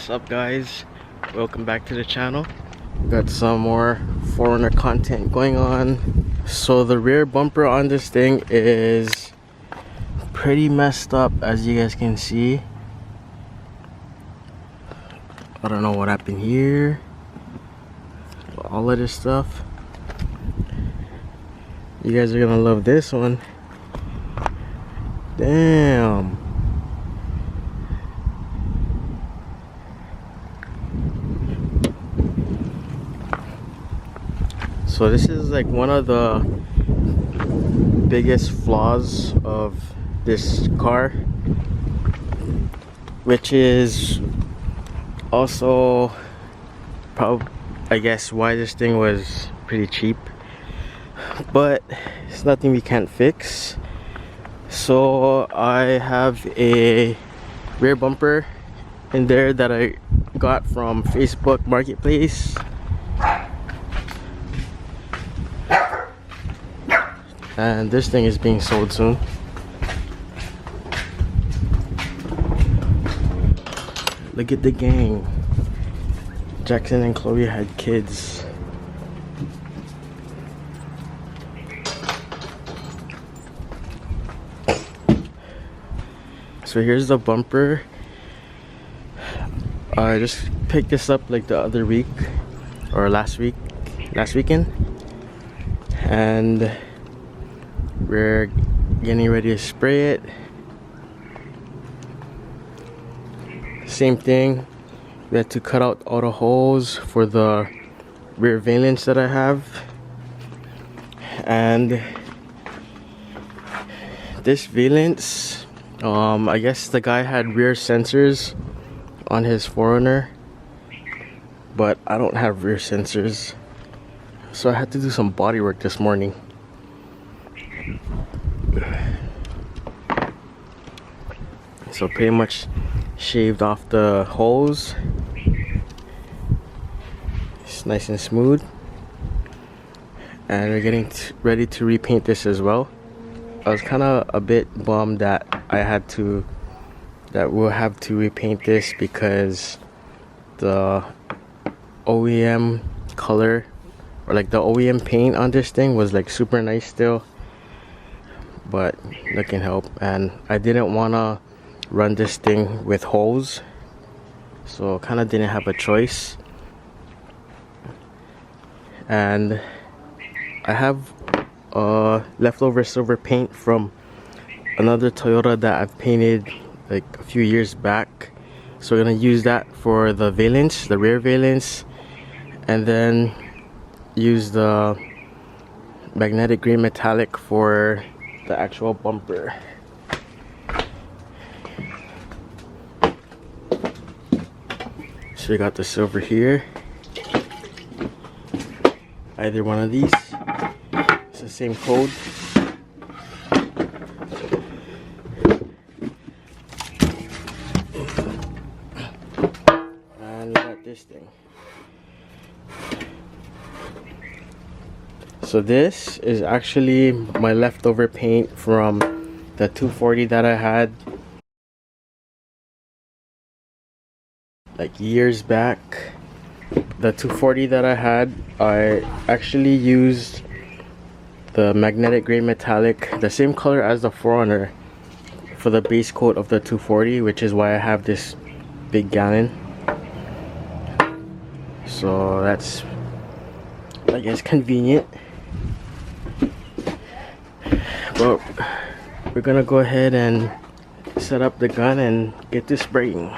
What's up, guys? Welcome back to the channel. Got some more 4Runner content going on. So the rear bumper on this thing is pretty messed up, as you guys can see. I don't know what happened here. All of this stuff. You guys are gonna love this one. Damn. So this is like one of the biggest flaws of this car, which is also probably, I guess, why this thing was pretty cheap, but it's nothing we can't fix. So I have a rear bumper in there that I got from Facebook Marketplace, and this thing is being sold soon. Look at the gang. Jackson and Chloe had kids. So here's the bumper. I just picked this up like the other week, or last weekend, and we're getting ready to spray it. Same thing, we had to cut out all the holes for the rear valence that I have, and this valence, I guess the guy had rear sensors on his 4Runner, but I don't have rear sensors, so I had to do some body work this morning. So pretty much shaved off the holes. It's nice and smooth, and we're getting ready to repaint this as well. I was kind of a bit bummed that we'll have to repaint this, because the OEM color, or like the OEM paint on this thing, was like super nice still, but that can help. And I didn't want to run this thing with holes, so kind of didn't have a choice. And I have leftover silver paint from another Toyota that I've painted like a few years back, so we're gonna use that for the valence, the rear valence, and then use the magnetic green metallic for the actual bumper. So we got the silver here, either one of these, it's the same code. And we got this thing. So this is actually my leftover paint from the 240 that I had like years back. The 240 that I had, I actually used the magnetic gray metallic, the same color as the 4Runner, for the base coat of the 240, which is why I have this big gallon. So that's, I guess, convenient. But we're gonna go ahead and set up the gun and get this spraying.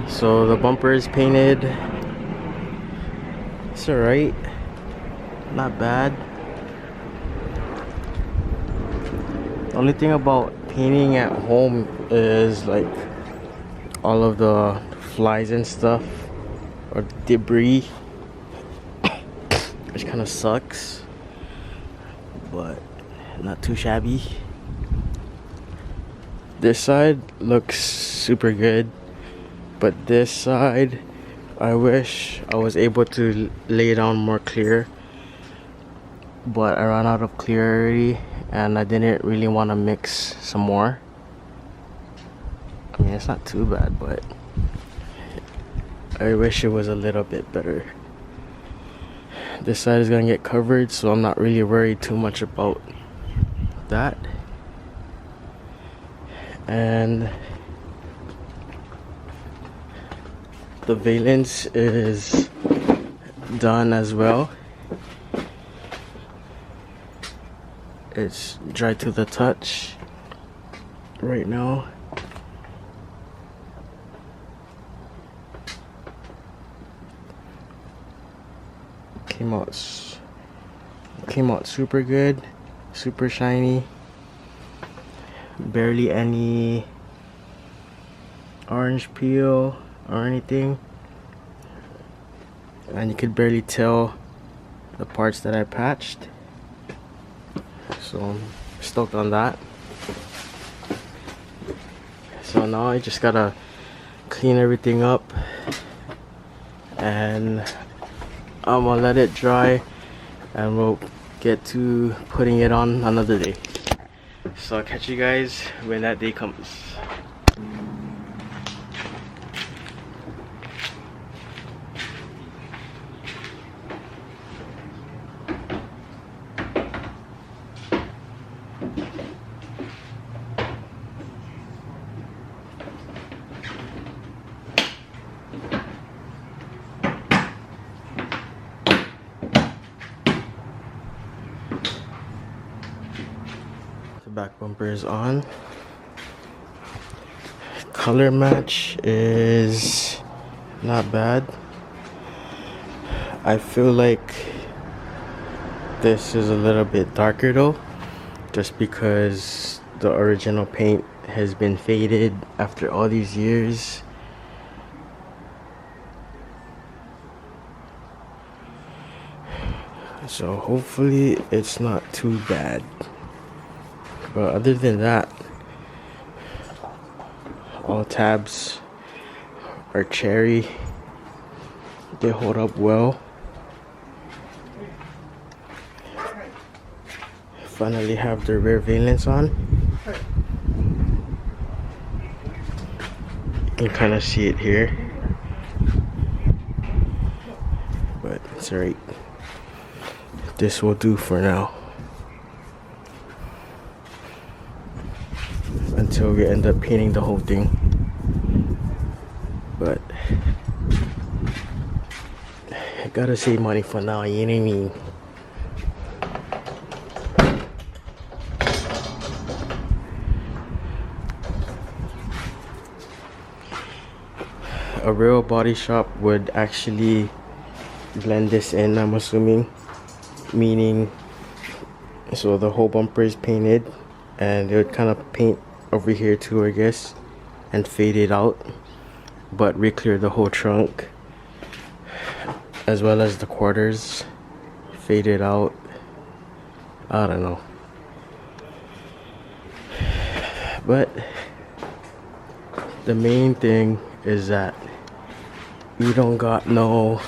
So the bumper is painted. It's alright, not bad. The only thing about painting at home is like all of the flies and stuff or debris, which kind of sucks, but not too shabby. This side looks super good, but this side I wish I was able to lay it on more clear, but I ran out of clear already and I didn't really want to mix some more. I mean, it's not too bad, but I wish it was a little bit better. This side is gonna get covered, so I'm not really worried too much about that. And the valence is done as well. It's dry to the touch right now. Came out super good, super shiny. Barely any orange peel or anything, and you could barely tell the parts that I patched, so I'm stoked on that. So now I just gotta clean everything up and I'm gonna let it dry and we'll get to putting it on another day. So I'll catch you guys when that day comes. Back bumper is on. Color match is not bad. I feel like this is a little bit darker though, just because the original paint has been faded after all these years. So hopefully it's not too bad. But other than that, all tabs are cherry. They hold up well. Finally have the rear valence on. You can kind of see it here, but it's alright. This will do for now, until we end up painting the whole thing. But I gotta save money for now, you know what I mean? A real body shop would actually blend this in, I'm assuming, meaning so the whole bumper is painted and it would kind of paint over here too, I guess, and fade it out, but re-clear the whole trunk as well as the quarters, fade it out. I don't know, but the main thing is that we don't got no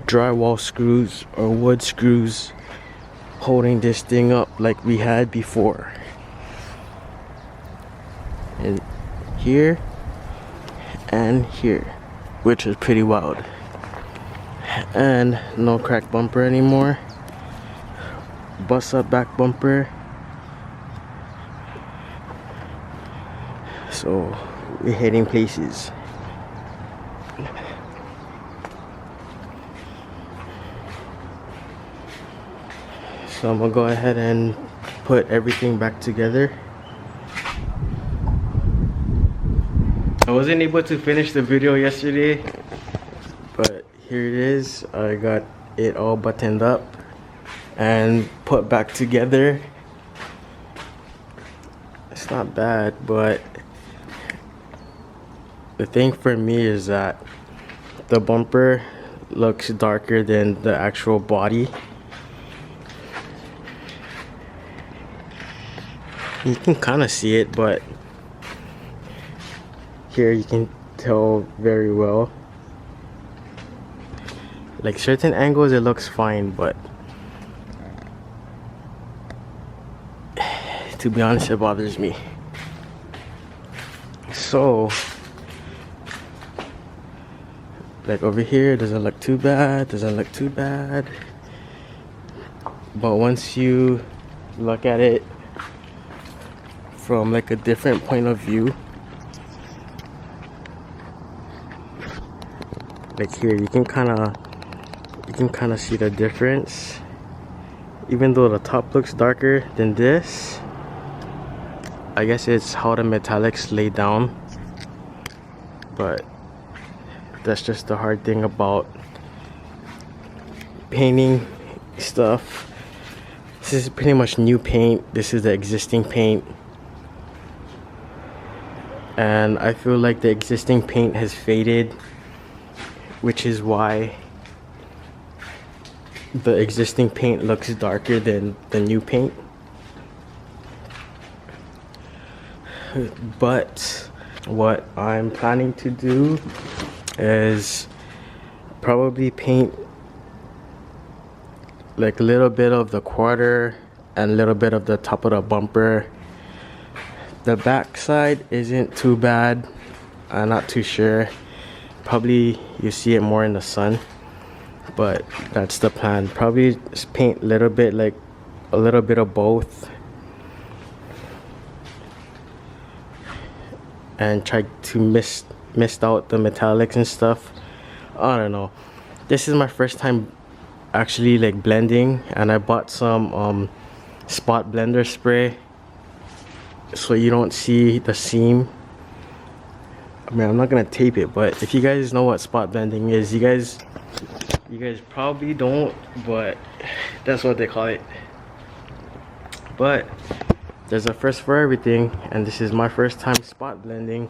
drywall screws or wood screws holding this thing up like we had before. And here and here, which is pretty wild. And no crack bumper anymore. Bust up back bumper. So we're heading places. So I'm gonna go ahead and put everything back together. I wasn't able to finish the video yesterday, but here it is. I got it all buttoned up and put back together. It's not bad, but the thing for me is that the bumper looks darker than the actual body. You can kind of see it, but here you can tell very well. Like certain angles it looks fine, but to be honest it bothers me. So like over here it doesn't look too bad, but once you look at it from like a different point of view, like here you can kind of see the difference. Even though the top looks darker than this, I guess it's how the metallics lay down, but that's just the hard thing about painting stuff. This is pretty much new paint. This is the existing paint, and I feel like the existing paint has faded, which is why the existing paint looks darker than the new paint. But what I'm planning to do is probably paint like a little bit of the quarter and a little bit of the top of the bumper. The back side isn't too bad. I'm not too sure. Probably you see it more in the sun, but that's the plan. Probably just paint a little bit, like a little bit of both, and try to mist out the metallics and stuff. I don't know. This is my first time actually like blending, and I bought some spot blender spray so you don't see the seam. I mean, I'm not gonna tape it, but if you guys know what spot blending is, you guys probably don't, but that's what they call it. But there's a first for everything, and this is my first time spot blending.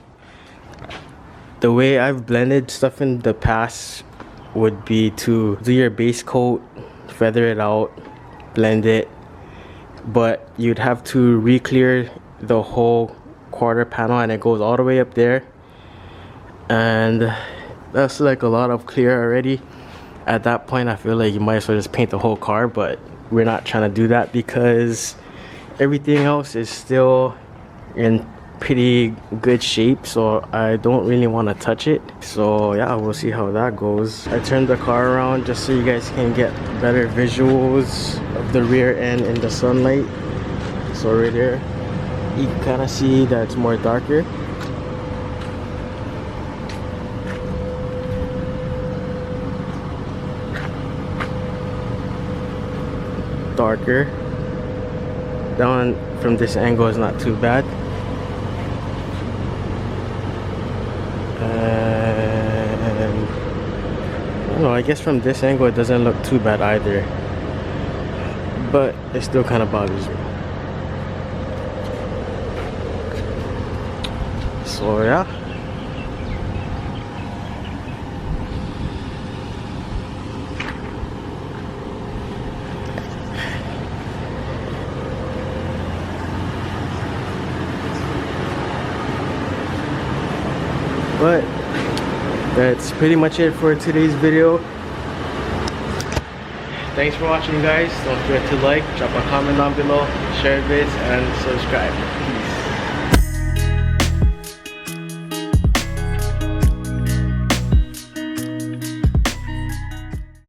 The way I've blended stuff in the past would be to do your base coat, feather it out, blend it, but you'd have to re-clear the whole quarter panel, and it goes all the way up there, and that's like a lot of clear already. At that point I feel like you might as well just paint the whole car, but we're not trying to do that because everything else is still in pretty good shape, so I don't really want to touch it. So yeah, we'll see how that goes. I turned the car around just so you guys can get better visuals of the rear end in the sunlight. So right there you can kind of see that it's more darker. That one from this angle is not too bad. And I don't know, I guess from this angle it doesn't look too bad either, but it still kind of bothers me. So yeah, but that's pretty much it for today's video. Thanks for watching, guys. Don't forget to like, drop a comment down below, share this, and subscribe. Peace.